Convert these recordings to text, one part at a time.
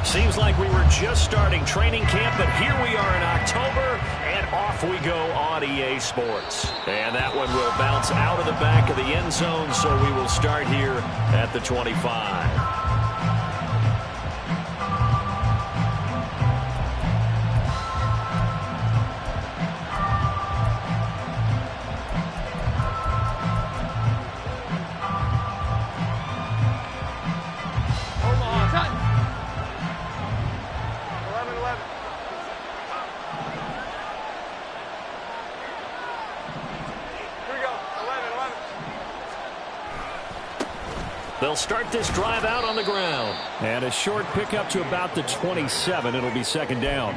Seems like we were just starting training camp, but here we are in October, and off we go on EA Sports. And that one will bounce out of the back of the end zone, so we will start here at the 25. They'll start this drive out on the ground. And a short pickup to about the 27. It'll be second down.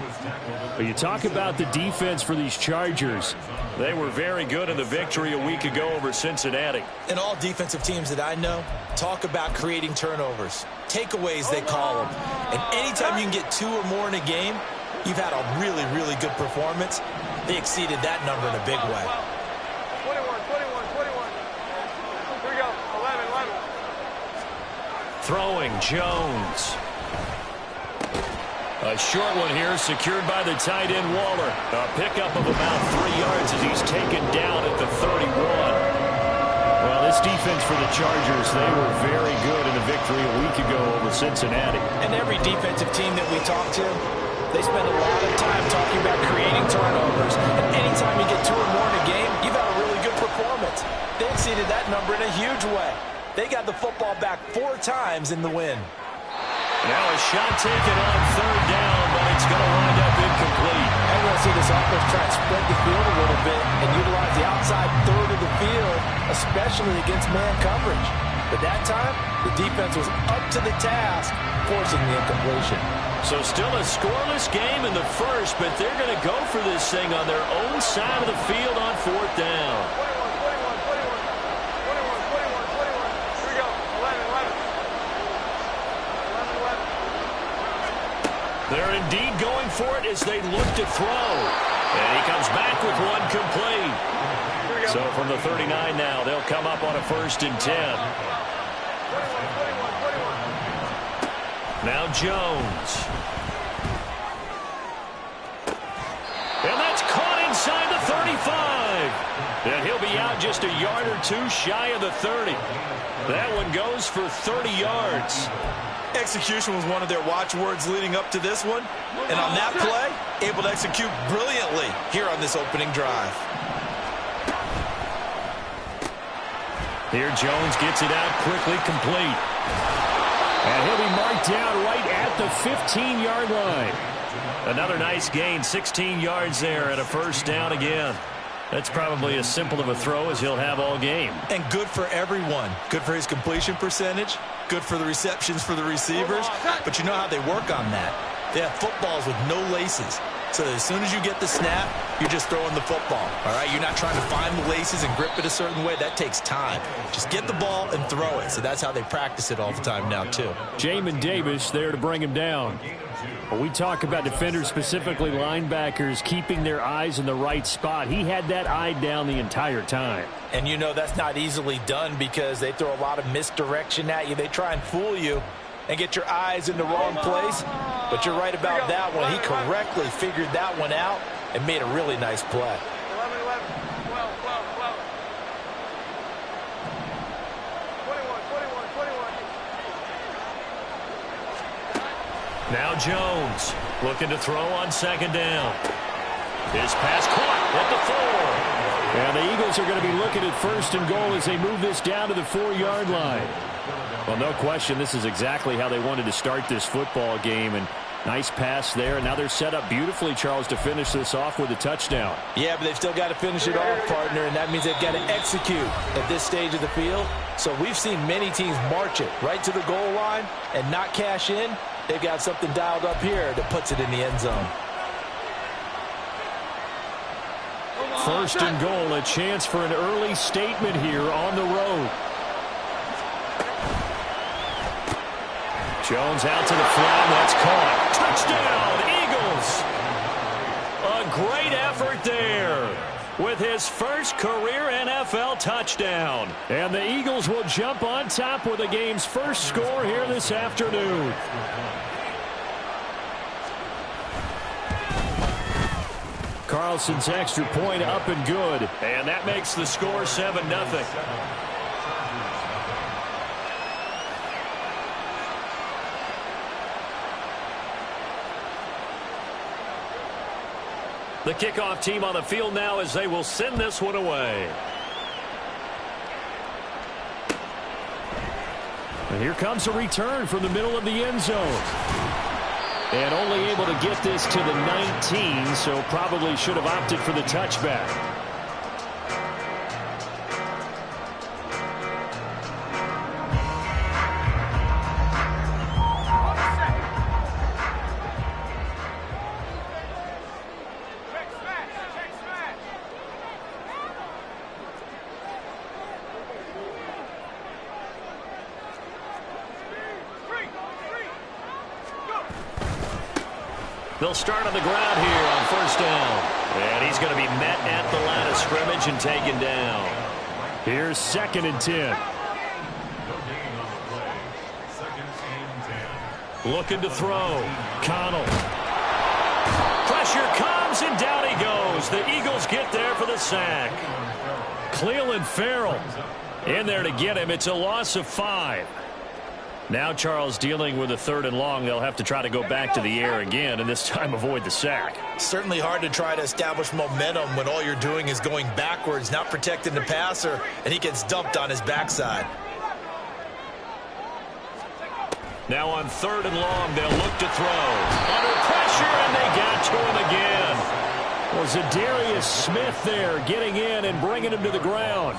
But you talk about the defense for these Chargers. They were very good in the victory a week ago over Cincinnati. And all defensive teams that I know talk about creating turnovers. Takeaways, they call them. And anytime you can get 2 or more in a game, you've had a really, really good performance. They exceeded that number in a big way. 21. Here we go. 11. Throwing Jones. A short one here secured by the tight end Waller. A pickup of about 3 yards as he's taken down at the 31. Well, this defense for the Chargers, they were very good in the victory a week ago over Cincinnati. And every defensive team that we talk to, they spend a lot of time talking about creating turnovers. And anytime you get 2 or more in a game, you've had a really good performance. They exceeded that number in a huge way. They got the football back 4 times in the win. Now a shot taken on 3rd down, but it's going to wind up incomplete. And we're going to see this offense try to spread the field a little bit and utilize the outside third of the field, especially against man coverage. But that time, the defense was up to the task, forcing the incompletion. So still a scoreless game in the first, but they're going to go for this thing on their own side of the field on 4th down. 11. They're indeed going for it as they look to throw. And he comes back with one complete. So from the 39 now, they'll come up on a 1st and 10. Now Jones. And that's caught inside the 35. And he'll be out just a yard or 2 shy of the 30. That one goes for 30 yards. Execution was one of their watchwords leading up to this one. And on that play, able to execute brilliantly here on this opening drive. Here Jones gets it out quickly, complete. And he'll be marked down right at the 15-yard line. Another nice gain, 16 yards there and a 1st down again. That's probably as simple of a throw as he'll have all game. And good for everyone. Good for his completion percentage. Good for the receptions for the receivers. But you know how they work on that. They have footballs with no laces. So as soon as you get the snap, you're just throwing the football. All right, you're not trying to find the laces and grip it a certain way. That takes time. Just get the ball and throw it. So that's how they practice it all the time now, too. Jamin Davis there to bring him down. When we talk about defenders, specifically linebackers, keeping their eyes in the right spot, he had that eye down the entire time. And you know that's not easily done because they throw a lot of misdirection at you. They try and fool you and get your eyes in the wrong place. But you're right about that one. He correctly figured that one out and made a really nice play. 11, 12. 21. Now Jones looking to throw on 2nd down. His pass caught at the 4. And the Eagles are going to be looking at 1st and goal as they move this down to the 4-yard line. Well, no question, this is exactly how they wanted to start this football game. And nice pass there. And now they're set up beautifully, Charles, to finish this off with a touchdown. Yeah, but they've still got to finish it off, partner, and that means they've got to execute at this stage of the field. So we've seen many teams march it right to the goal line and not cash in. They've got something dialed up here that puts it in the end zone. 1st and goal, a chance for an early statement here on the road. Jones out to the flat. That's caught. Touchdown, Eagles. A great effort there with his first career NFL touchdown. And the Eagles will jump on top with the game's first score here this afternoon. Carlson's extra point up and good. And that makes the score 7-0. The kickoff team on the field now as they will send this one away. And here comes a return from the middle of the end zone. And only able to get this to the 19, so probably should have opted for the touchback. They'll start on the ground here on first down. And he's going to be met at the line of scrimmage and taken down. Here's 2nd and 10. Looking to throw. Connell. Pressure comes, and down he goes. The Eagles get there for the sack. Cleveland Farrell in there to get him. It's a loss of 5. Now Charles dealing with a 3rd and long. They'll have to try to go back to the air again, and this time avoid the sack. Certainly hard to try to establish momentum when all you're doing is going backwards, not protecting the passer, and he gets dumped on his backside. Now on 3rd and long, they'll look to throw. Under pressure, and they got to him again. Well, Zadarius Smith there getting in and bringing him to the ground.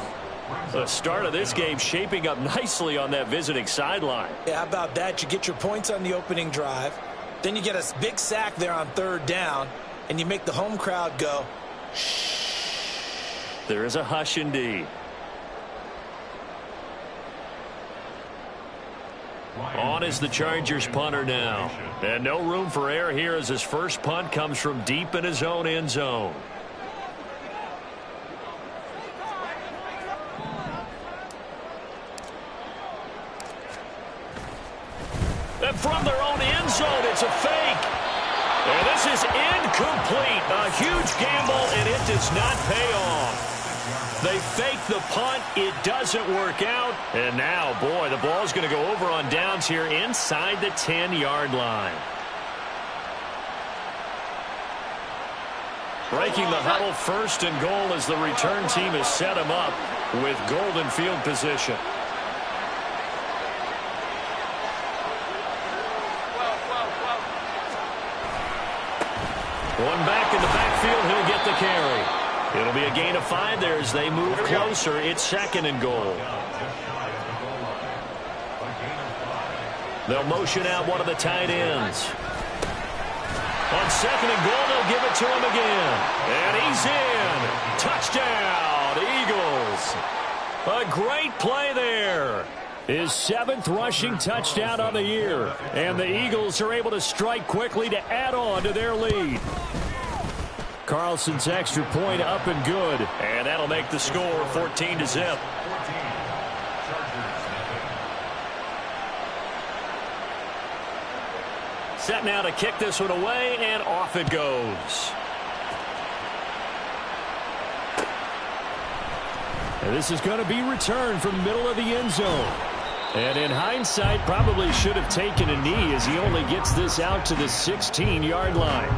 The start of this game shaping up nicely on that visiting sideline. Yeah, how about that? You get your points on the opening drive. Then you get a big sack there on 3rd down, and you make the home crowd go, shh. There is a hush indeed. On is the Chargers punter now. And no room for error here as his first punt comes from deep in his own end zone. And from their own end zone, it's a fake. And this is incomplete. A huge gamble, and it does not pay off. They fake the punt. It doesn't work out. And now, boy, the ball's going to go over on downs here inside the 10-yard line. Breaking the huddle, 1st and goal as the return team has set him up with golden field position. One back in the backfield, he'll get the carry. It'll be a gain of 5 there as they move closer. It's 2nd and goal. They'll motion out one of the tight ends. On 2nd and goal, they'll give it to him again. And he's in. Touchdown, Eagles. A great play there. His 7th rushing touchdown on the year. And the Eagles are able to strike quickly to add on to their lead. Carlson's extra point up and good. And that'll make the score 14-0. Set now to kick this one away, and off it goes. And this is going to be returned from the middle of the end zone. And in hindsight, probably should have taken a knee as he only gets this out to the 16-yard line.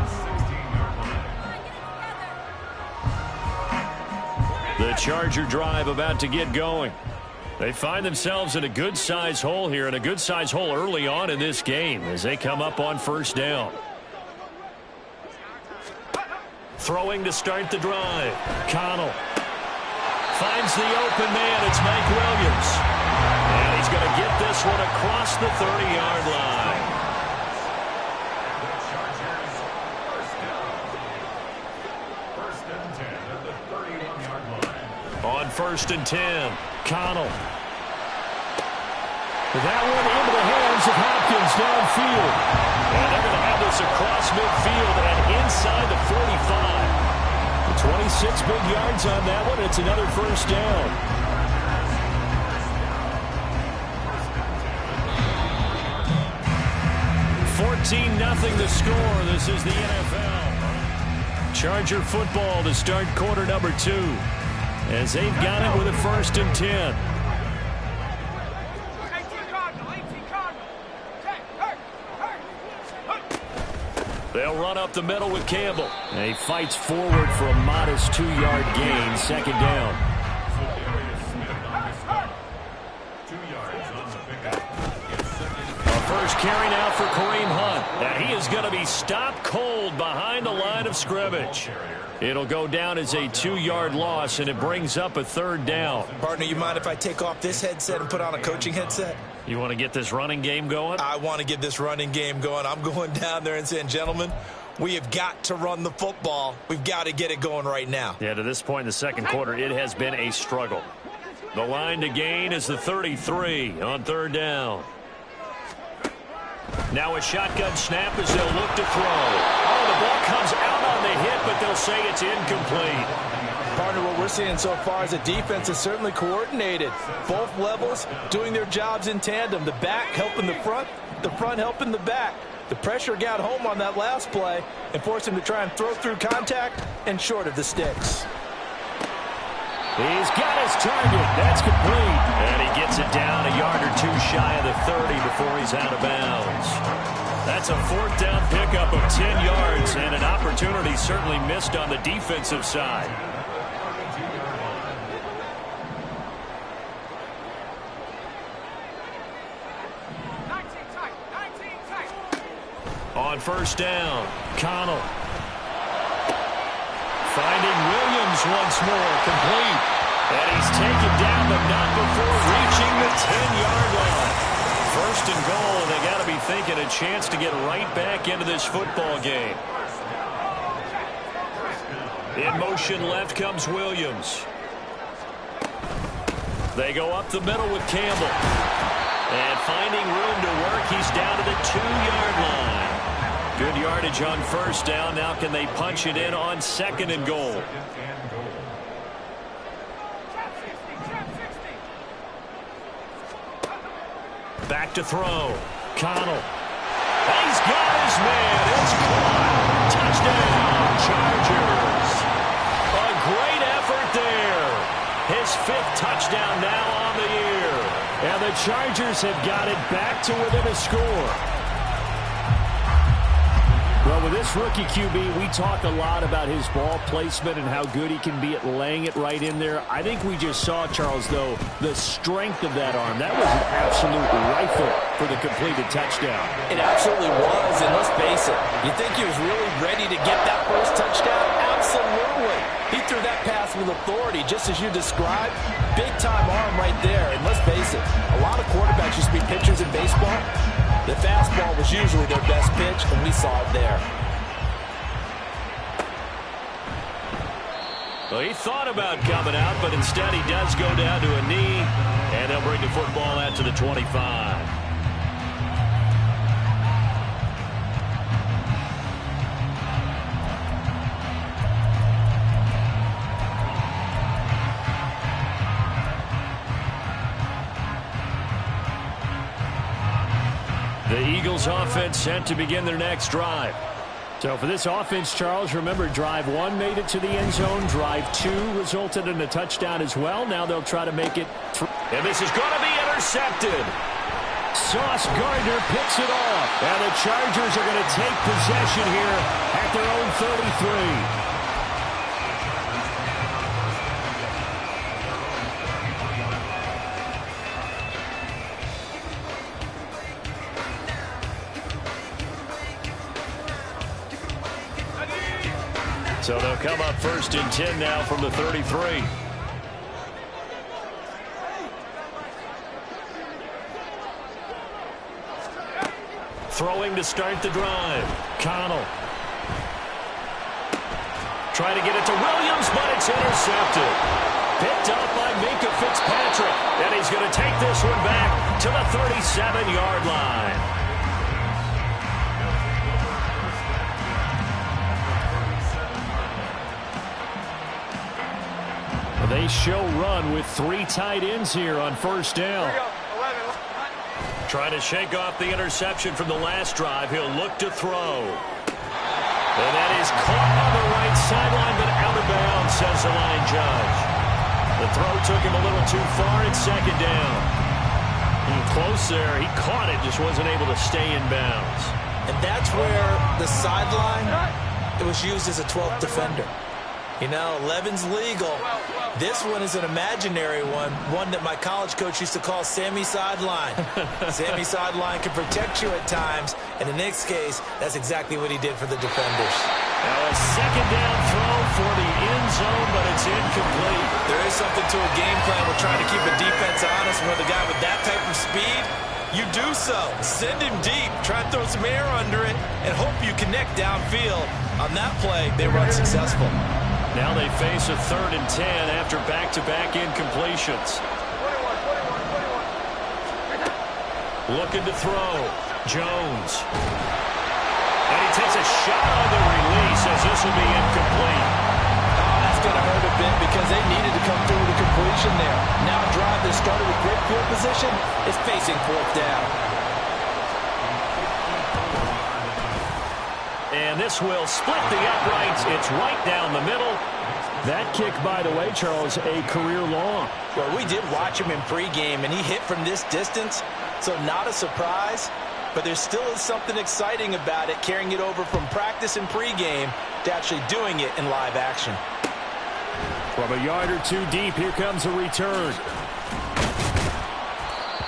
The Charger drive about to get going. They find themselves in a good-sized hole here, and a good-sized hole early on in this game as they come up on 1st down. Throwing to start the drive. Connell finds the open man. It's Mike Williams. And he's going to get this one across the 30-yard line. On 1st and 10, Connell. That one into the hands of Hopkins downfield. And they're going to have this across midfield and inside the 45. 26 big yards on that one. It's another 1st down. 14-0 the score. This is the NFL. Charger football to start quarter number 2. As they've got it with a 1st and 10. They'll run up the middle with Campbell. And he fights forward for a modest 2-yard gain, 2nd down. A first carry now for Kareem Hunt. And he is going to be stopped cold behind the line of scrimmage. It'll go down as a 2-yard loss, and it brings up a 3rd down. Partner, you mind if I take off this headset and put on a coaching headset? You want to get this running game going? I want to get this running game going. I'm going down there and saying, gentlemen, we have got to run the football. We've got to get it going right now. Yeah, to this point in the 2nd quarter, it has been a struggle. The line to gain is the 33 on 3rd down. Now a shotgun snap as they'll look to throw. Oh, the ball comes out on the hit, but they'll say it's incomplete. Partner, what we're seeing so far is a defense is certainly coordinated. Both levels doing their jobs in tandem. The back helping the front helping the back. The pressure got home on that last play and forced him to try and throw through contact and short of the sticks. He's got his target. That's complete. And he gets it down a yard or 2 shy of the 30 before he's out of bounds. That's a 4th down pickup of 10 yards and an opportunity certainly missed on the defensive side. On 1st down, Connell. Finding Williams once more, complete. And he's taken down, but not before reaching the 10-yard line. 1st and goal, and they got to be thinking a chance to get right back into this football game. In motion left comes Williams. They go up the middle with Campbell. And finding room to work, he's down to the 2-yard line. Good yardage on 1st down. Now can they punch it in on 2nd and goal? Back to throw. Connell. He's got his man. It's caught. Touchdown, Chargers. A great effort there. His 5th touchdown now on the year. And the Chargers have got it back to within a score. Well, with this rookie QB, we talk a lot about his ball placement and how good he can be at laying it right in there. I think we just saw, Charles, though, the strength of that arm. That was an absolute rifle for the completed touchdown. It absolutely was, and let's face it, you think he was really ready to get that 1st touchdown? Absolutely. He threw that pass with authority, just as you described. Big-time arm right there, and let's face it, a lot of quarterbacks used to be pitchers in baseball. The fastball was usually their best pitch, and we saw it there. Well, he thought about coming out, but instead he does go down to a knee, and they'll bring the football out to the 25. The Eagles offense set to begin their next drive. So for this offense, Charles, remember drive 1 made it to the end zone. Drive 2 resulted in a touchdown as well. Now they'll try to make it 3. And this is going to be intercepted. Sauce Gardner picks it off. And the Chargers are going to take possession here at their own 33. So they'll come up 1st and 10 now from the 33. Throwing to start the drive. Connell. Trying to get it to Williams, but it's intercepted. Picked up by Minka Fitzpatrick. And he's going to take this one back to the 37-yard line. They show run with 3 tight ends here on 1st down. Trying to shake off the interception from the last drive. He'll look to throw. And that is caught on the right sideline, but out of bounds, says the line judge. The throw took him a little too far. It's second down. Close there. He caught it, just wasn't able to stay in bounds. And that's where the sideline, it was used as a 12th defender. You know, 11's legal. This one is an imaginary one that my college coach used to call Sammy Sideline. Sammy Sideline can protect you at times, and in this case, that's exactly what he did for the defenders. Now a second down throw for the end zone, but it's incomplete. There is something to a game plan. We're trying to keep a defense honest. With a guy with that type of speed, you do so. Send him deep. Try to throw some air under it and hope you connect downfield. On that play, they were unsuccessful. Now they face a 3rd and 10 after back-to-back incompletions. 21. Looking to throw. Jones. And he takes a shot on the release as this will be incomplete. Oh, that's going to hurt a bit because they needed to come through with a completion there. Now a drive that started with great field position is facing 4th down. And this will split the uprights. It's right down the middle. That kick, by the way, Charles, a career long. Well, we did watch him in pregame, and he hit from this distance, so not a surprise. But there still is something exciting about it, carrying it over from practice and pregame to actually doing it in live action. From a yard or two deep, here comes a return.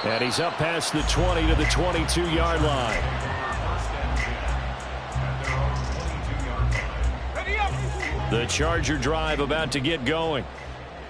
And he's up past the 20 to the 22-yard line. The Charger drive about to get going.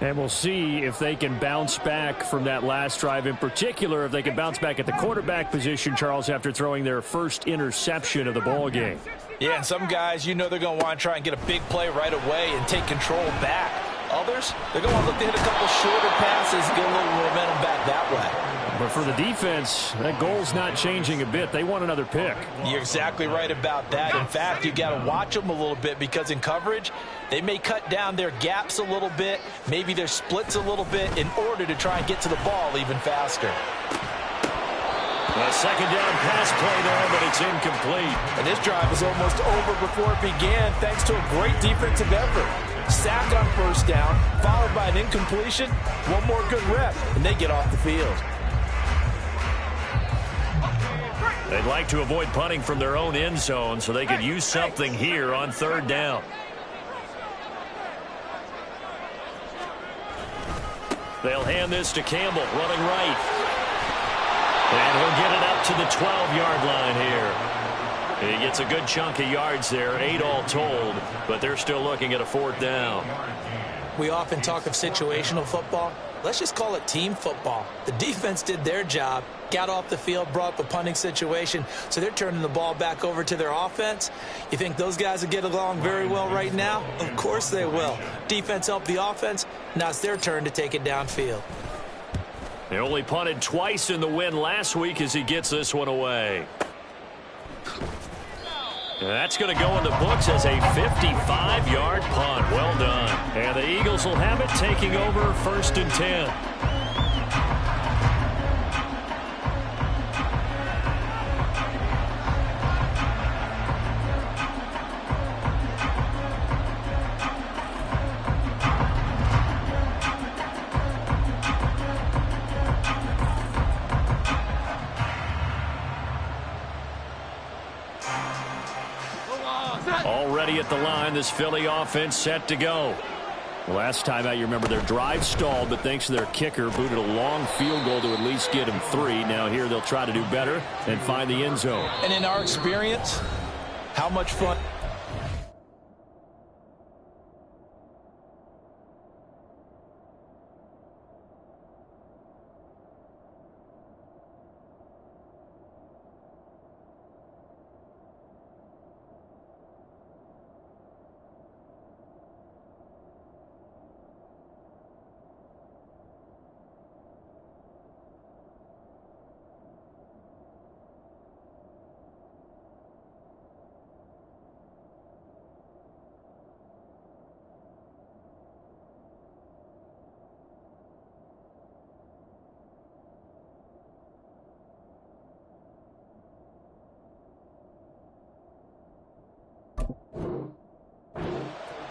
And we'll see if they can bounce back from that last drive. In particular, if they can bounce back at the quarterback position, Charles, after throwing their first interception of the ball game. Yeah, and some guys, you know they're going to want to try and get a big play right away and take control back. Others, they're going to look to hit a couple shorter passes, get a little momentum back that way. But for the defense, that goal's not changing a bit. They want another pick. You're exactly right about that. In fact, you got to watch them a little bit because in coverage, they may cut down their gaps a little bit, maybe their splits a little bit in order to try and get to the ball even faster. A second down pass play there, but it's incomplete. And this drive was almost over before it began thanks to a great defensive effort. Sack on first down, followed by an incompletion, one more good rep, and they get off the field. They'd like to avoid punting from their own end zone so they could use something here on 3rd down. They'll hand this to Campbell, running right. And he'll get it up to the 12-yard line here. He gets a good chunk of yards there, 8 all told, but they're still looking at a 4th down. We often talk of situational football. Let's just call it team football. The defense did their job, got off the field, brought up a punting situation, so they're turning the ball back over to their offense. You think those guys will get along very well right now? Of course they will. Defense helped the offense. Now it's their turn to take it downfield. They only punted twice in the win last week as he gets this one away. And that's going to go in the books as a 55-yard punt. Well done. And the Eagles will have it, taking over 1st and 10. Already at the line, this Philly offense set to go. Last time out, you remember their drive stalled, but thanks to their kicker, booted a long field goal to at least get him 3. Now here they'll try to do better and find the end zone. And in our experience, how much fun...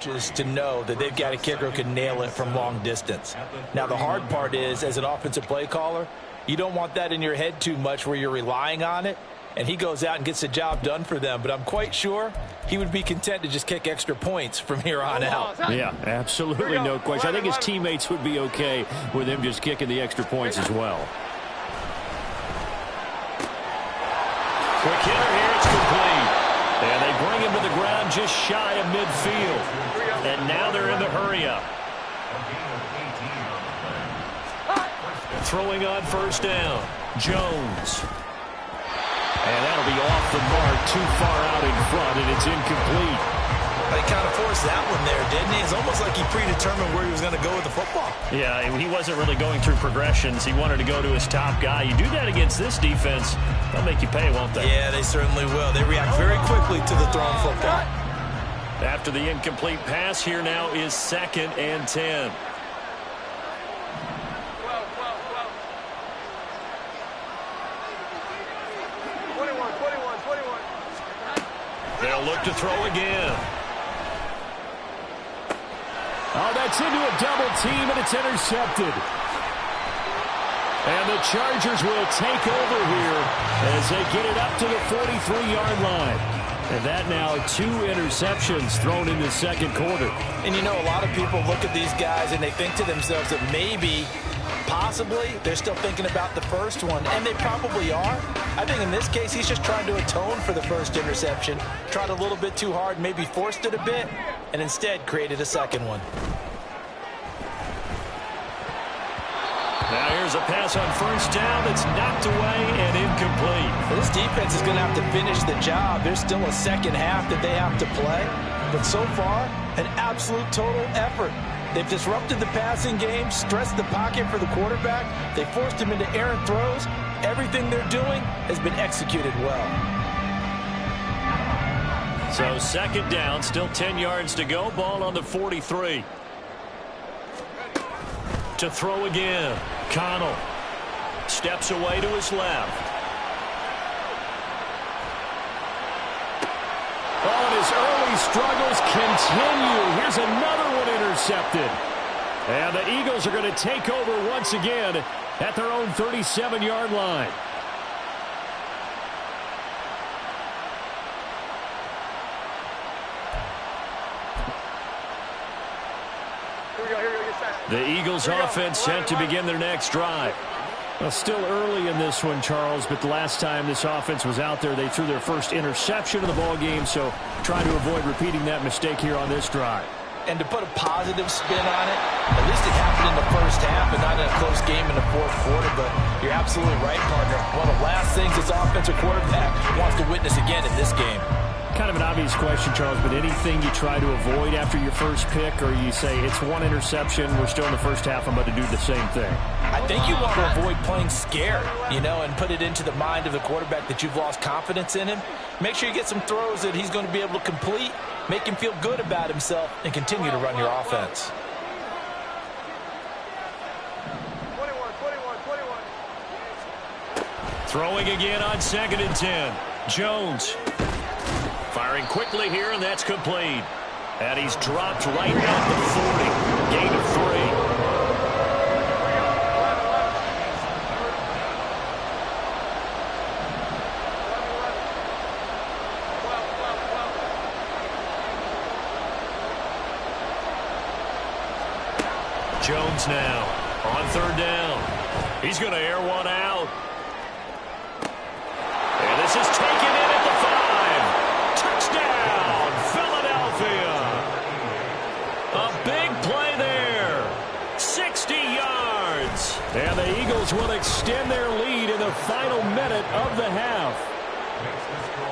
coaches to know that they've got a kicker who can nail it from long distance. Now, the hard part is, as an offensive play caller, you don't want that in your head too much where you're relying on it, and he goes out and gets the job done for them. But I'm quite sure he would be content to just kick extra points from here on out. Yeah, absolutely no question. I think his teammates would be okay with him just kicking the extra points as well. Quick hitter here, it's complete. And they bring him to the ground just shy of midfield. And now they're in the hurry-up. Throwing on first down, Jones. And that'll be off the mark, too far out in front, and it's incomplete. He kind of forced that one there, didn't he? It's almost like he predetermined where he was going to go with the football. Yeah, he wasn't really going through progressions. He wanted to go to his top guy. You do that against this defense, they'll make you pay, won't they? Yeah, they certainly will. They react very quickly to the thrown football. After the incomplete pass, here now is 2nd and 10. They'll look to throw again. Oh, that's into a double team, and it's intercepted. And the Chargers will take over here as they get it up to the 43-yard line. And that now 2 interceptions thrown in the second quarter. And you know, a lot of people look at these guys and they think to themselves that maybe, possibly, they're still thinking about the first one. And they probably are. I think in this case, he's just trying to atone for the first interception. Tried a little bit too hard, maybe forced it a bit, and instead created a second one. Now here's a pass on first down that's knocked away and incomplete. Well, this defense is going to have to finish the job. There's still a second half that they have to play. But so far, an absolute total effort. They've disrupted the passing game, stressed the pocket for the quarterback. They forced him into errant throws. Everything they're doing has been executed well. So 2nd down, still 10 yards to go. Ball on the 43. To throw again, Connell steps away to his left. Oh, and his early struggles continue. Here's another one intercepted. And the Eagles are going to take over once again at their own 37-yard line. The Eagles offense set to begin their next drive. Well, still early in this one, Charles, but the last time this offense was out there, they threw their first interception of the ball game, so trying to avoid repeating that mistake here on this drive. And to put a positive spin on it, at least it happened in the first half and not in a close game in the fourth quarter, but you're absolutely right, partner. One of the last things this offensive quarterback wants to witness again in this game. Kind of an obvious question, Charles, but anything you try to avoid after your first pick, or you say it's one interception, we're still in the first half, I'm about to do the same thing? I think you want to avoid playing scared, you know, and put it into the mind of the quarterback that you've lost confidence in him. Make sure you get some throws that he's going to be able to complete, make him feel good about himself, and continue to run your offense. 21. Throwing again on 2nd and 10. Jones. Firing quickly here, and that's complete. And he's dropped right at the 40. Gain of 3. Jones now on 3rd down. He's going to air one out. And this is taken in at the 5. Touchdown, Philadelphia. A big play there. 60 yards. And the Eagles will extend their lead in the final minute of the half.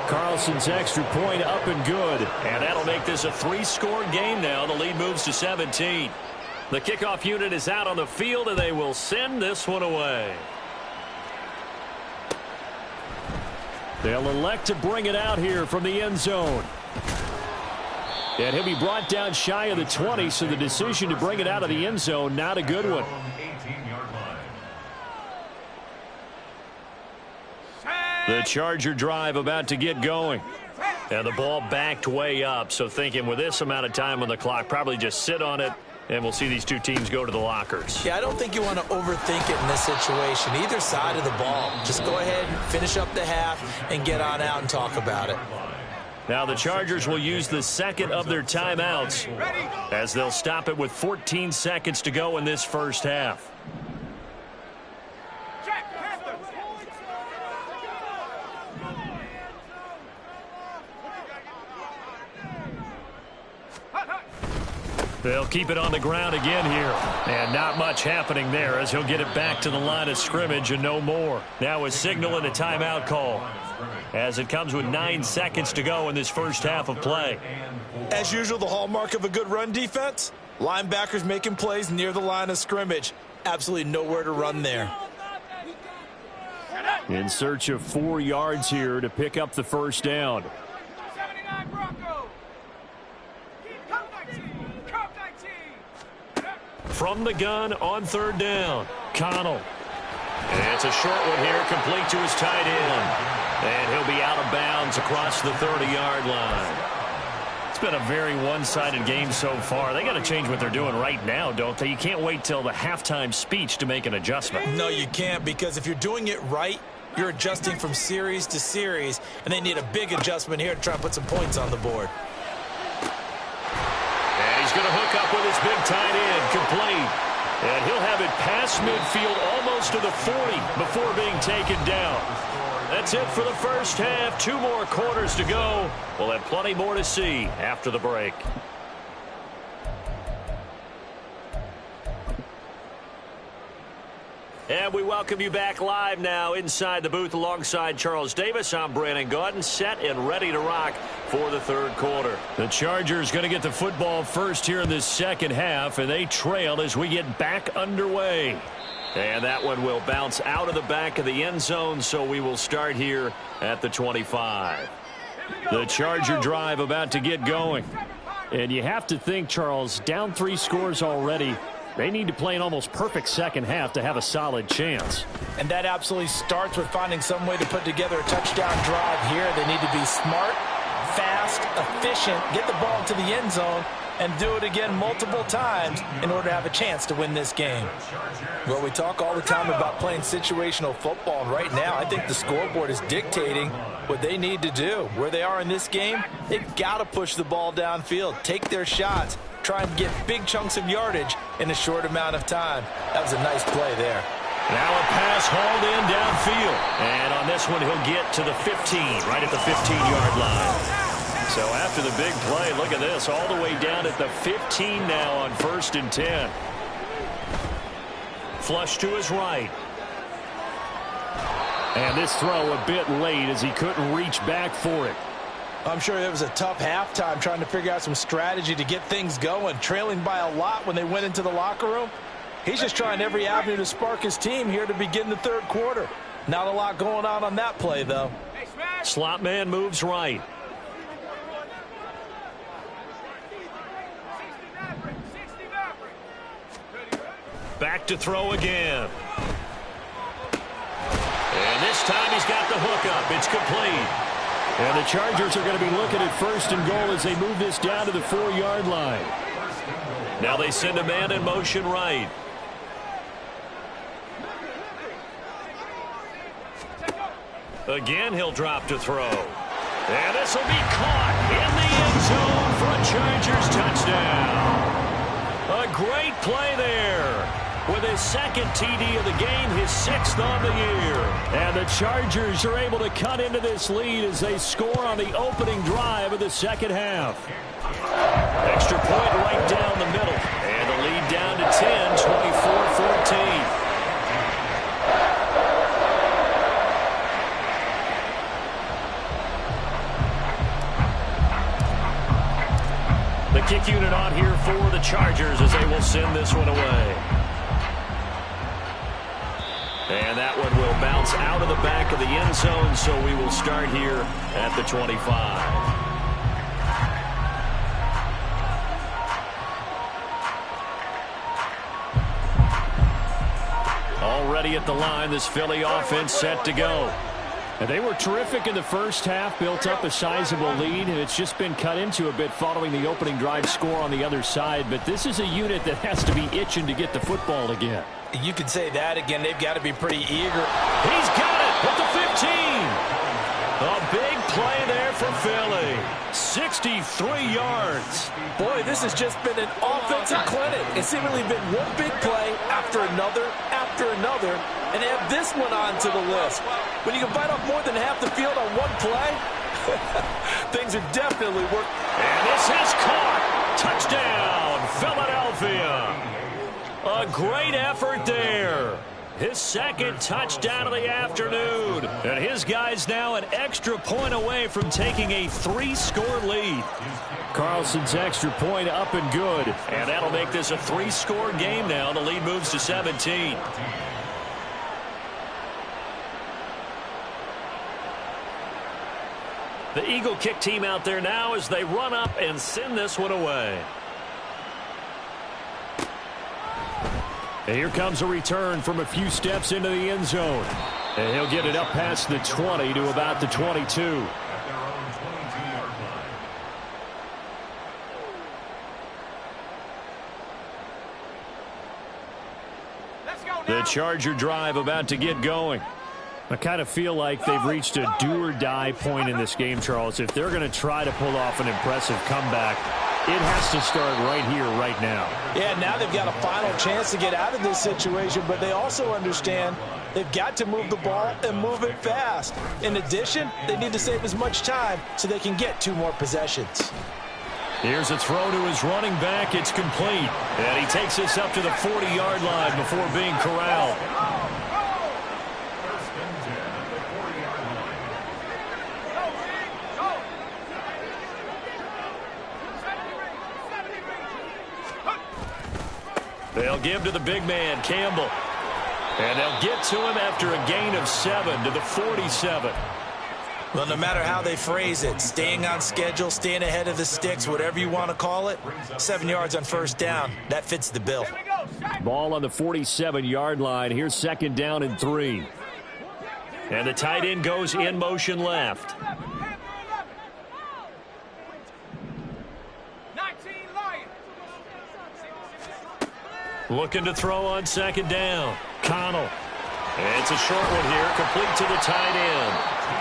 Carlson's extra point up and good. And that'll make this a 3-score game now. The lead moves to 17. The kickoff unit is out on the field, and they will send this one away. They'll elect to bring it out here from the end zone. And he'll be brought down shy of the 20, so the decision to bring it out of the end zone, not a good one. The Charger drive about to get going. And the ball backed way up, so thinking with this amount of time on the clock, probably just sit on it, and we'll see these two teams go to the lockers. Yeah, I don't think you want to overthink it in this situation. Either side of the ball. Just go ahead, finish up the half, and get on out and talk about it. Now the Chargers will use the second of their timeouts as they'll stop it with 14 seconds to go in this first half. They'll keep it on the ground again here. And not much happening there as he'll get it back to the line of scrimmage and no more. Now a signal and a timeout call as it comes with 9 seconds to go in this first half of play. As usual, the hallmark of a good run defense, linebackers making plays near the line of scrimmage. Absolutely nowhere to run there. In search of 4 yards here to pick up the first down. 79 Bronco. Come 19. Come 19. From the gun on third down, Connell. And it's a short one here, complete to his tight end. And he'll be out of bounds across the 30-yard line. It's been a very one-sided game so far. They got to change what they're doing right now, don't they? You can't wait till the halftime speech to make an adjustment. No, you can't, because if you're doing it right, you're adjusting from series to series, and they need a big adjustment here to try and put some points on the board. And he's going to hook up with his big tight end, complete. And he'll have it past midfield almost to the 40 before being taken down. That's it for the first half. 2 more quarters to go. We'll have plenty more to see after the break. And we welcome you back live now inside the booth alongside Charles Davis. I'm Brandon Gaudin, set and ready to rock for the third quarter. The Chargers going to get the football first here in this second half, and they trail as we get back underway. And that one will bounce out of the back of the end zone, so we will start here at the 25. The Charger drive about to get going. And you have to think, Charles, down 3 scores already. They need to play an almost perfect second half to have a solid chance. And that absolutely starts with finding some way to put together a touchdown drive here. They need to be smart, fast, efficient, get the ball to the end zone, and do it again multiple times in order to have a chance to win this game. Well, we talk all the time about playing situational football, and right now I think the scoreboard is dictating what they need to do. Where they are in this game, they've got to push the ball downfield, take their shots, try and get big chunks of yardage in a short amount of time. That was a nice play there. Now a pass hauled in downfield. And on this one, he'll get to the 15, right at the 15-yard line. So after the big play, look at this, all the way down at the 15 now on 1st and 10. Flush to his right. And this throw a bit late as he couldn't reach back for it. I'm sure it was a tough halftime trying to figure out some strategy to get things going, trailing by a lot when they went into the locker room. He's just trying every avenue to spark his team here to begin the third quarter. Not a lot going on that play, though. Slot man moves right. Back to throw again. And this time he's got the hookup. It's complete. And the Chargers are going to be looking at 1st and goal as they move this down to the 4-yard line. Now they send a man in motion right. Again, he'll drop to throw. And this will be caught in the end zone for a Chargers touchdown. A great play there. With his 2nd TD of the game, his 6th on the year. And the Chargers are able to cut into this lead as they score on the opening drive of the second half. Extra point right down the middle. And the lead down to 10, 24-14. The kick unit on here for the Chargers as they will send this one away. And that one will bounce out of the back of the end zone, so we will start here at the 25. Already at the line, this Philly offense set to go. And they were terrific in the first half, built up a sizable lead, and it's just been cut into a bit following the opening drive score on the other side. But this is a unit that has to be itching to get the football again. You can say that again. They've got to be pretty eager. He's got it at the 15. A big play there for Philly. 63 yards. Boy, this has just been an offensive clinic. It's seemingly been one big play after another, and add this one onto the list. When you can bite off more than half the field on one play, things are definitely working. And this is caught. Touchdown, Philadelphia. A great effort there. His second touchdown of the afternoon. And his guys now an extra point away from taking a 3-score lead. Carlson's extra point up and good. And that'll make this a 3-score game now. The lead moves to 17. The Eagle kick team out there now as they run up and send this one away. And here comes a return from a few steps into the end zone. And he'll get it up past the 20 to about the 22. The Charger drive about to get going. I kind of feel like they've reached a do-or-die point in this game, Charles. If they're going to try to pull off an impressive comeback, it has to start right here, right now. Yeah, now they've got a final chance to get out of this situation, but they also understand they've got to move the ball and move it fast. In addition, they need to save as much time so they can get 2 more possessions. Here's a throw to his running back. It's complete. And he takes this up to the 40-yard line before being corralled. They'll give to the big man, Campbell. And they'll get to him after a gain of 7 to the 47. Well, no matter how they phrase it, staying on schedule, staying ahead of the sticks, whatever you want to call it, 7 yards on first down, that fits the bill. Ball on the 47-yard line. Here's 2nd down and 3. And the tight end goes in motion left. Looking to throw on 2nd down. Connell. And it's a short one here, complete to the tight end.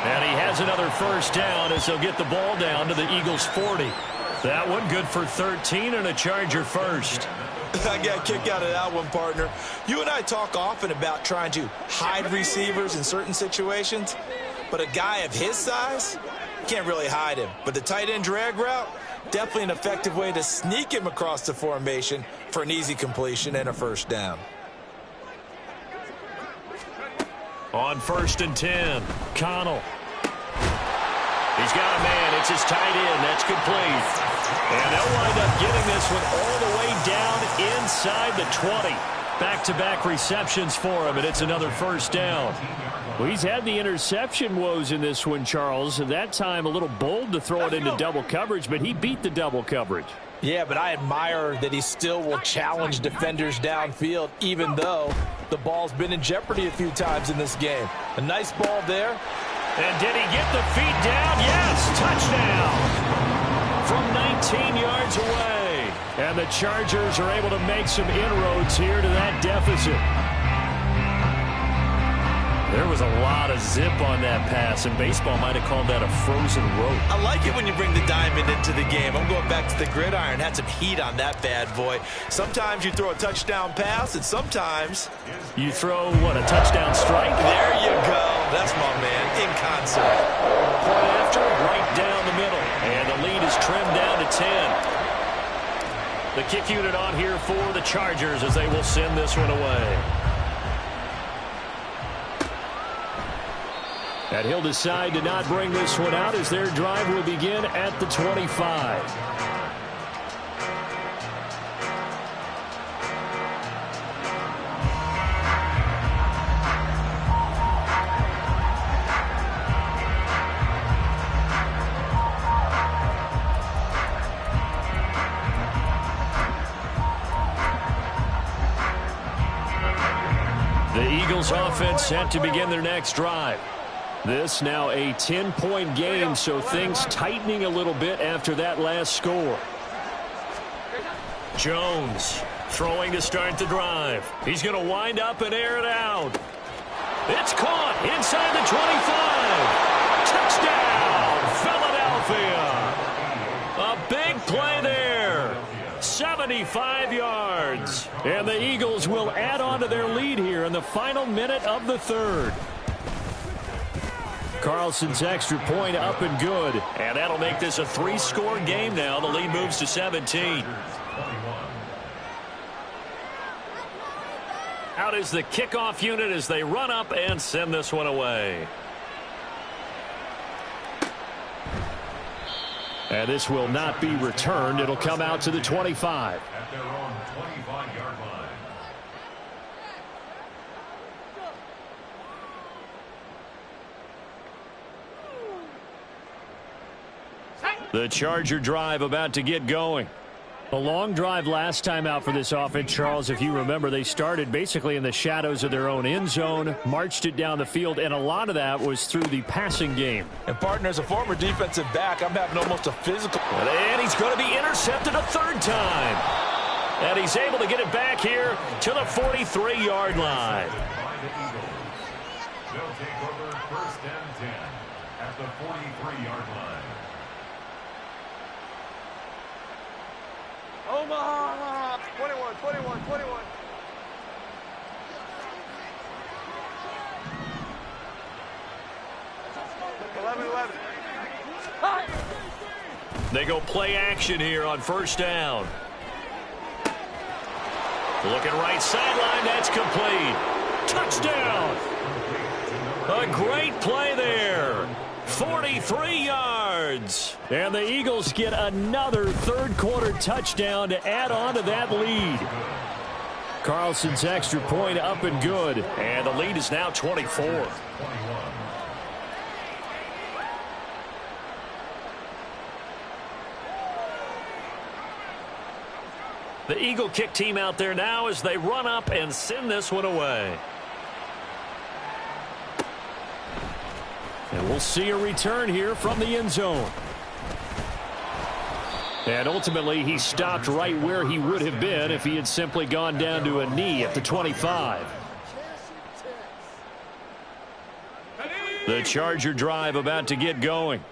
And he has another first down as they'll get the ball down to the Eagles' 40. That one good for 13 and a Charger first. I got a kick out of that one, partner. You and I talk often about trying to hide receivers in certain situations, but a guy of his size, can't really hide him. But the tight end drag route, definitely an effective way to sneak him across the formation for an easy completion and a first down. On 1st and 10, Connell. He's got a man. It's his tight end. That's complete. And they'll wind up getting this one all the way down inside the 20. Back-to-back receptions for him, and it's another first down. Well, he's had the interception woes in this one, Charles. And that time a little bold to throw it into double coverage, but he beat the double coverage. Yeah, but I admire that he still will challenge defenders downfield, even though the ball's been in jeopardy a few times in this game. A nice ball there. And did he get the feet down? Yes, touchdown from 19 yards away. And the Chargers are able to make some inroads here to that deficit. There was a lot of zip on that pass, and baseball might have called that a frozen rope. I like it when you bring the diamond into the game. I'm going back to the gridiron. Had some heat on that bad boy. Sometimes you throw a touchdown pass, and sometimes you throw, what, a touchdown strike? There you go. That's my man, in concert. Point after, right down the middle. And the lead is trimmed down to 10. The kick unit on here for the Chargers as they will send this one away. And he'll decide to not bring this one out as their drive will begin at the 25. The Eagles offense set to begin their next drive. This now a 10-point game, so things tightening a little bit after that last score. Jones throwing to start the drive. He's going to wind up and air it out. It's caught inside the 25. Touchdown, Philadelphia. A big play there. 75 yards. And the Eagles will add on to their lead here in the final minute of the third. Carlson's extra point up and good. And that'll make this a 3-score game now. The lead moves to 17. Out is the kickoff unit as they run up and send this one away. And this will not be returned. It'll come out to the 25. At their own 25-yard line. The Charger drive about to get going. A long drive last time out for this offense, Charles. If you remember, they started basically in the shadows of their own end zone, marched it down the field, and a lot of that was through the passing game. And, partner, as a former defensive back, I'm having almost a physical. And he's going to be intercepted a third time. And he's able to get it back here to the 43-yard line. They'll take over 1st and 10 at the 43-yard line. Omaha! 21, 21, 21. They go play action here on 1st down. Looking right sideline, that's complete. Touchdown! A great play there. 43 yards. And the Eagles get another third-quarter touchdown to add on to that lead. Carlson's extra point up and good. And the lead is now 24. The Eagle kick team out there now as they run up and send this one away. And we'll see a return here from the end zone. And ultimately, he stopped right where he would have been if he had simply gone down to a knee at the 25. The Charger drive about to get going.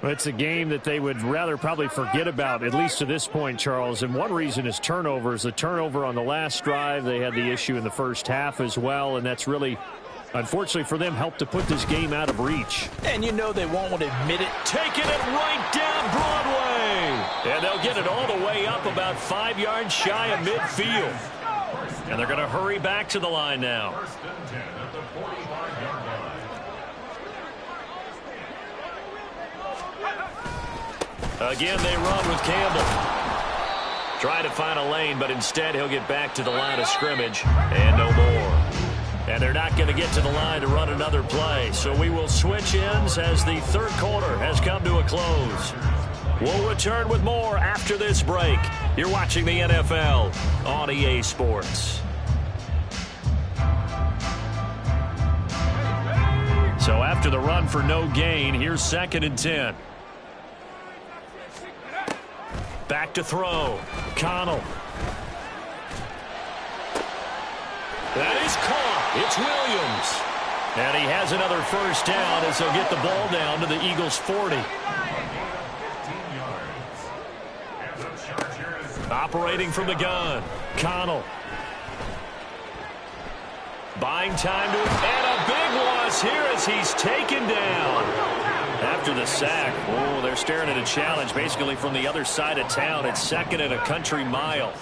It's a game that they would rather probably forget about, at least to this point, Charles. And one reason is turnovers. The turnover on the last drive, they had the issue in the first half as well, and that's really, unfortunately for them, helped to put this game out of reach. And you know they won't want to admit it. Taking it right down Broadway. And they'll get it all the way up about 5 yards shy of midfield. And they're going to hurry back to the line now. 1st and 10 at the 45-yard line. Again, they run with Campbell. Trying to find a lane, but instead he'll get back to the line of scrimmage and no more. And they're not going to get to the line to run another play. So we will switch ends as the third quarter has come to a close. We'll return with more after this break. You're watching the NFL on EA Sports. So after the run for no gain, here's 2nd and 10. Back to throw. Connell. That is caught. It's Williams. And he has another first down as he'll get the ball down to the Eagles' 40. Operating from the gun. Connell. Buying time to it. And a big loss here as he's taken down. After the sack, oh, they're staring at a challenge basically from the other side of town. It's 2nd and a country mile.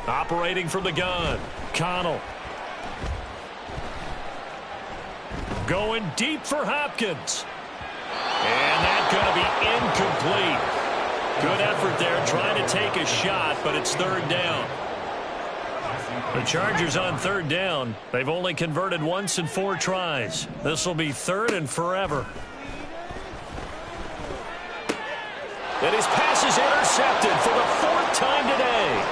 Operating from the gun. Connell. Going deep for Hopkins. And that's going to be incomplete. Good effort there trying to take a shot, but it's 3rd down. The Chargers on 3rd down. They've only converted once in 4 tries. This will be 3rd and forever. And his pass is intercepted for the 4th time today.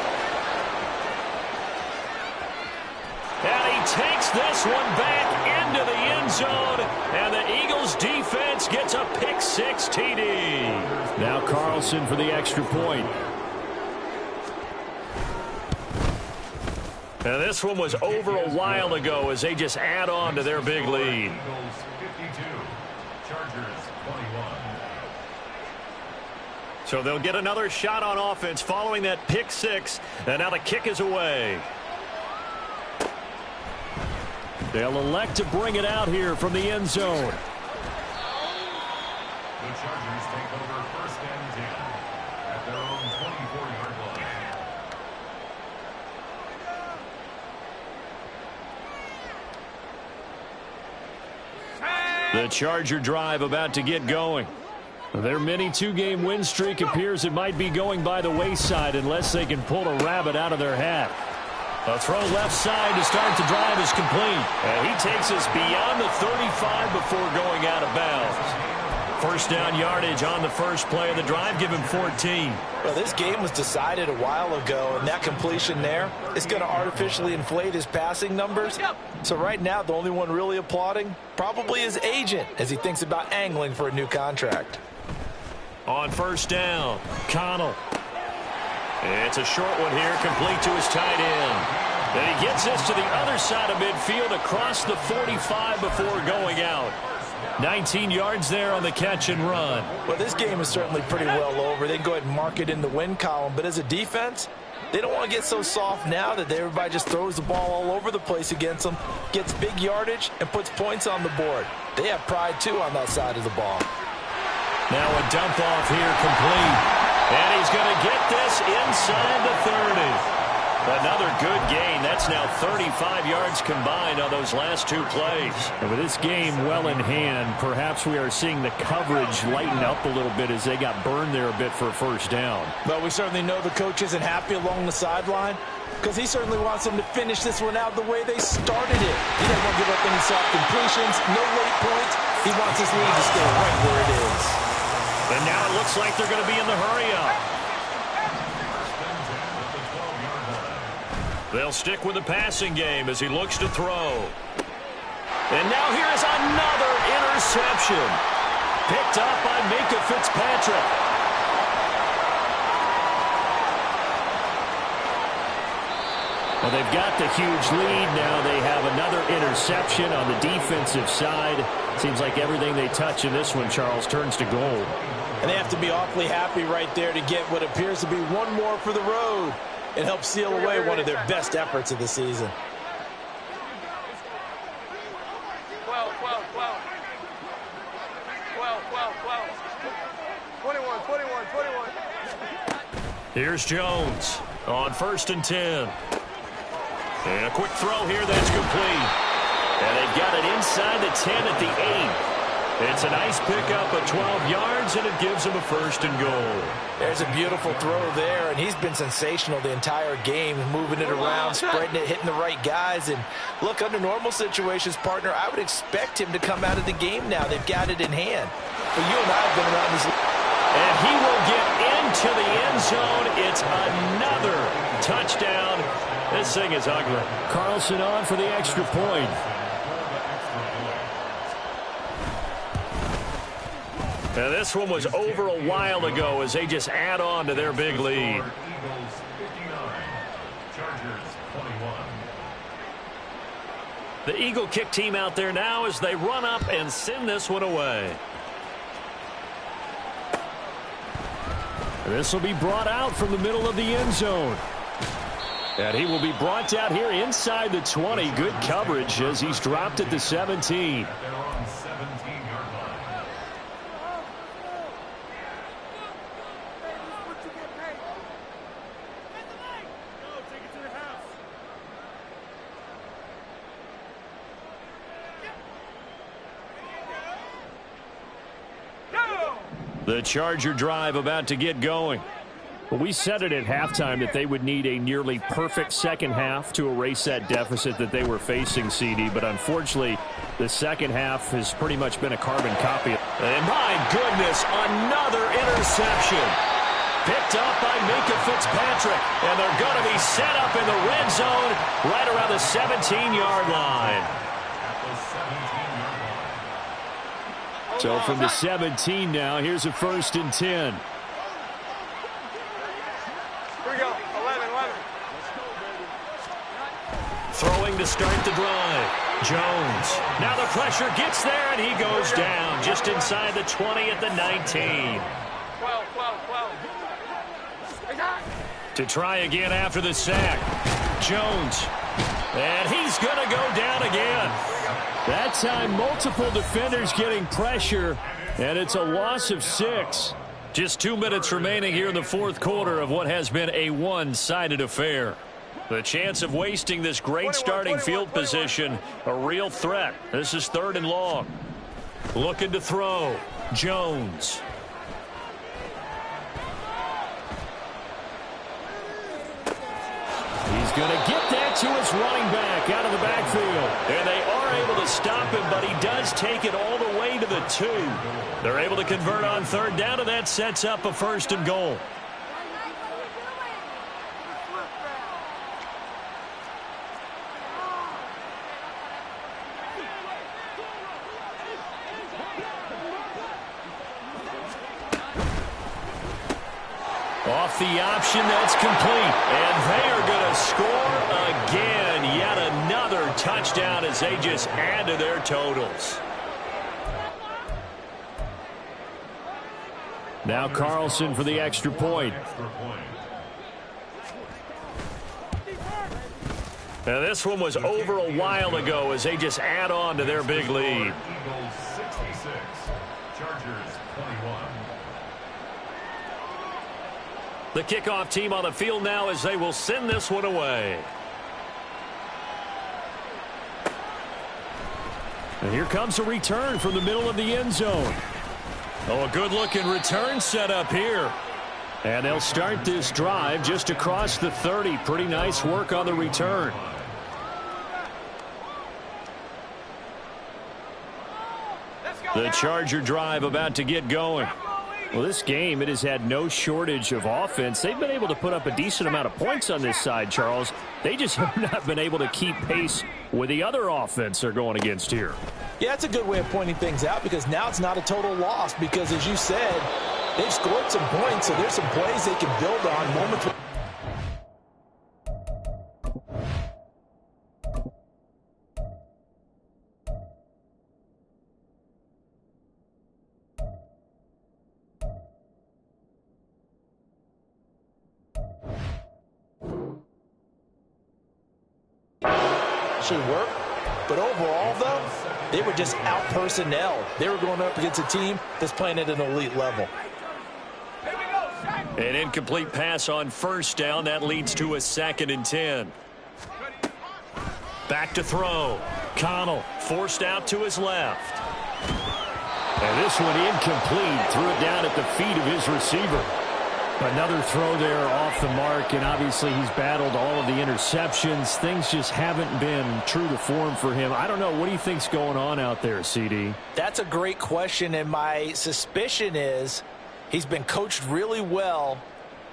And he takes this one back into the end zone, and the Eagles defense gets a pick-6 TD. Now Carlson for the extra point. And this one was over a while ago as they just add on to their big lead. Eagles 52, Chargers 21. So they'll get another shot on offense following that pick-6, and now the kick is away. They'll elect to bring it out here from the end zone. The Chargers take over 1st and 10 at their own 24-yard line. The Charger drive about to get going. Their mini two-game win streak appears it might be going by the wayside unless they can pull a rabbit out of their hat. A throw left side to start the drive is complete. And he takes us beyond the 35 before going out of bounds. First down yardage on the first play of the drive. Give him 14. Well, this game was decided a while ago, and that completion there is going to artificially inflate his passing numbers. So right now, the only one really applauding probably his agent as he thinks about angling for a new contract. On first down, Connell. It's a short one here, complete to his tight end. And he gets this to the other side of midfield across the 45 before going out. 19 yards there on the catch and run. Well, this game is certainly pretty well over. They can go ahead and mark it in the win column. But as a defense, they don't want to get so soft now that everybody just throws the ball all over the place against them, gets big yardage, and puts points on the board. They have pride, too, on that side of the ball. Now a dump off here complete. And he's going to get this inside the 30. Another good gain. That's now 35 yards combined on those last two plays. And with this game well in hand, perhaps we are seeing the coverage lighten up a little bit as they got burned there a bit for a first down. But we certainly know the coach isn't happy along the sideline because he certainly wants them to finish this one out the way they started it. He doesn't want to give up any soft completions, no late points. He wants his lead to stay right where it is. And now it looks like they're going to be in the hurry-up. They'll stick with the passing game as he looks to throw. And now here is another interception. Picked up by Minkah Fitzpatrick. Well, they've got the huge lead. Now they have another interception on the defensive side. Seems like everything they touch in this one, Charles, turns to gold. And they have to be awfully happy right there to get what appears to be one more for the road and help seal away one of their best efforts of the season. 12, 12, 12. 12, 12, 12. 21, 21, 21. Here's Jones on 1st and 10. And a quick throw here that's complete. And they've got it inside the 10 at the 8. It's a nice pickup of 12 yards, and it gives him a 1st and goal. There's a beautiful throw there, and he's been sensational the entire game, moving it around, spreading it, hitting the right guys. And look, under normal situations, partner, I would expect him to come out of the game now. They've got it in hand. But you and I have been around this. And he will get into the end zone. It's another touchdown. This thing is ugly. Carlson on for the extra point. Now this one was over a while ago as they just add on to their big lead. Eagles 59, Chargers 21. The Eagle kick team out there now as they run up and send this one away. This will be brought out from the middle of the end zone. And he will be brought down here inside the 20. Good coverage as he's dropped at the 17. At their own 17-yard line. The Charger drive about to get going. Well, we said it at halftime that they would need a nearly perfect second half to erase that deficit that they were facing, CD. But unfortunately, the second half has pretty much been a carbon copy. And my goodness, another interception. Picked up by Minka Fitzpatrick. And they're going to be set up in the red zone right around the 17-yard line. So from the 17 now, here's a 1st and 10. Here we go. 11. Throwing to start the drive. Jones. Now the pressure gets there, and he goes down just inside the 20 at the 19. 12. To try again after the sack. Jones. And he's going to go down again. That time, multiple defenders getting pressure, and it's a loss of 6. Just 2 minutes remaining here in the fourth quarter of what has been a one-sided affair. The chance of wasting this great starting field position, a real threat. This is 3rd and long. Looking to throw. Jones. He's going to get that to his running back out of the backfield. And they are able to stop him, but he does take it all the way to the 2. They're able to convert on 3rd down, and that sets up a 1st and goal. Off the option, that's complete. And they are going to score again. Yet another touchdown as they just add to their totals. Now Carlson for the extra point. Now this one was over a while ago as they just add on to their big lead. Eagles 66, Chargers 21. The kickoff team on the field now as they will send this one away. And here comes a return from the middle of the end zone. Oh, a good-looking return set up here. And they'll start this drive just across the 30. Pretty nice work on the return. The Charger drive about to get going. Well, this game, it has had no shortage of offense. They've been able to put up a decent amount of points on this side, Charles. They just have not been able to keep pace with the other offense they're going against here. Yeah, that's a good way of pointing things out because now it's not a total loss because, as you said, they've scored some points, so there's some plays they can build on moments. Actually work, but overall, though, they were just out-personnel. They were going up against a team that's playing at an elite level. An incomplete pass on 1st down. That leads to a 2nd and 10. Back to throw. Connell forced out to his left. And this one incomplete. Threw it down at the feet of his receiver. Another throw there off the mark, and obviously he's battled all of the interceptions. Things just haven't been true to form for him. I don't know. What do you think's going on out there, CD? That's a great question, and my suspicion is he's been coached really well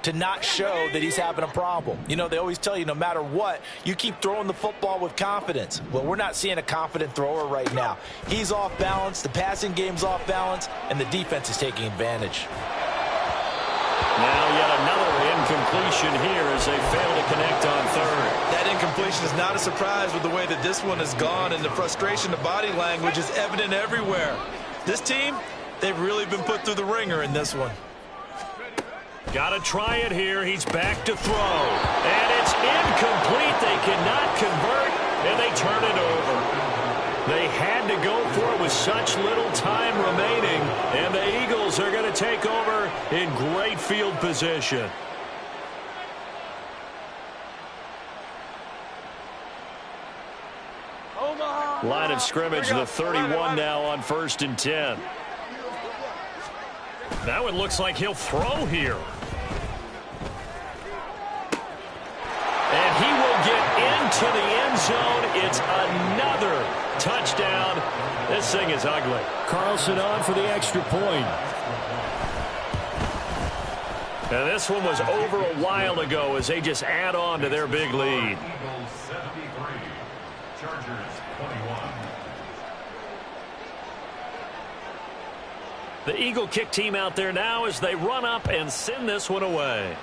to not show that he's having a problem. You know, they always tell you no matter what, you keep throwing the football with confidence. Well, we're not seeing a confident thrower right now. He's off balance, the passing game's off balance, and the defense is taking advantage. Now yet another incompletion here as they fail to connect on 3rd. That incompletion is not a surprise with the way that this one has gone, and the frustration, the body language is evident everywhere. This team, they've really been put through the ringer in this one. Got to try it here. He's back to throw. And it's incomplete. They cannot convert, and they turn it over. They had to go for it with such little time remaining, and the Eagles are going to take over in great field position. Line of scrimmage, the 31 now on 1st and 10. That one looks like he'll throw here. And he will get into the end zone. It's another touchdown. This thing is ugly. Carlson on for the extra point. And this one was over a while ago as they just add on to their big lead. Eagles 73, Chargers 21. The Eagle kick team out there now as they run up and send this one away.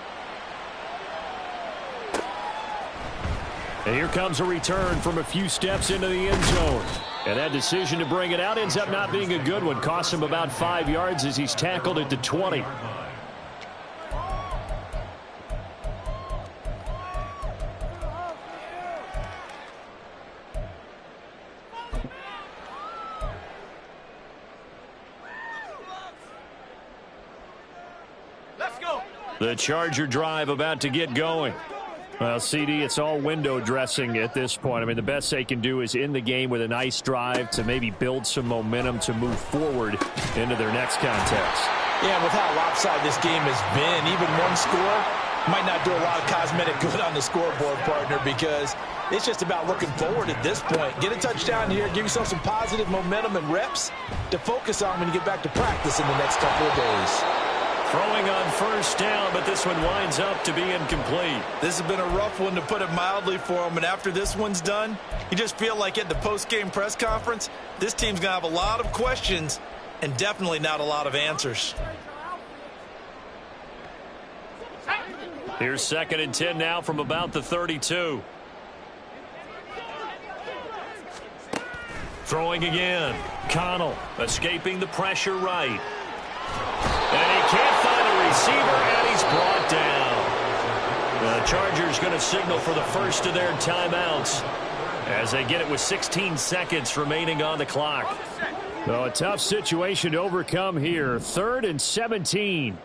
And here comes a return from a few steps into the end zone. And that decision to bring it out ends up not being a good one. Costs him about 5 yards as he's tackled at the 20. Let's go. The Charger drive about to get going. Well, CD, it's all window dressing at this point. I mean, the best they can do is end the game with a nice drive to maybe build some momentum to move forward into their next contest. Yeah, with how lopsided this game has been, even one score might not do a lot of cosmetic good on the scoreboard, partner, because it's just about looking forward at this point. Get a touchdown here, give yourself some positive momentum and reps to focus on when you get back to practice in the next couple of days. Throwing on first down, but this one winds up to be incomplete. This has been a rough one, to put it mildly, for him. And after this one's done, you just feel like at the post-game press conference, this team's going to have a lot of questions and definitely not a lot of answers. Here's 2nd and 10 now from about the 32. Throwing again. Connell escaping the pressure right. And he can't find a receiver, and he's brought down. The Chargers going to signal for the first of their timeouts as they get it with 16 seconds remaining on the clock. Well, a tough situation to overcome here. 3rd and 17.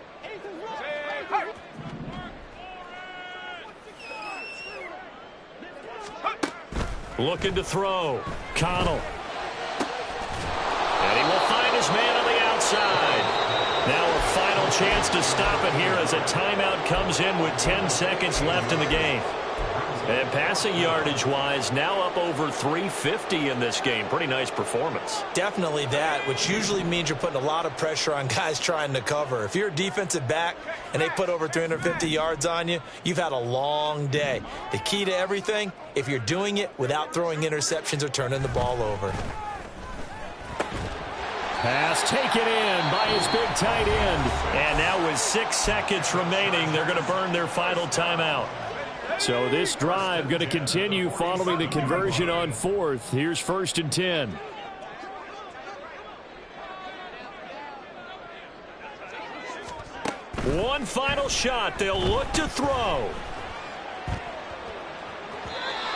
Looking to throw. Connell. And he will find his man on the outside. Now a final chance to stop it here as a timeout comes in with 10 seconds left in the game. And passing yardage-wise, now up over 350 in this game. Pretty nice performance. Definitely that, which usually means you're putting a lot of pressure on guys trying to cover. If you're a defensive back and they put over 350 yards on you, you've had a long day. The key to everything, if you're doing it without throwing interceptions or turning the ball over. Pass taken in by his big tight end. And now with 6 seconds remaining, they're going to burn their final timeout. So this drive going to continue following the conversion on 4th. Here's 1st and 10. One final shot. They'll look to throw.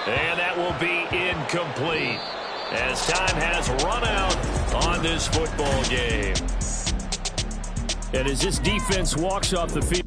And that will be incomplete as time has run out on this football game. And as this defense walks off the field.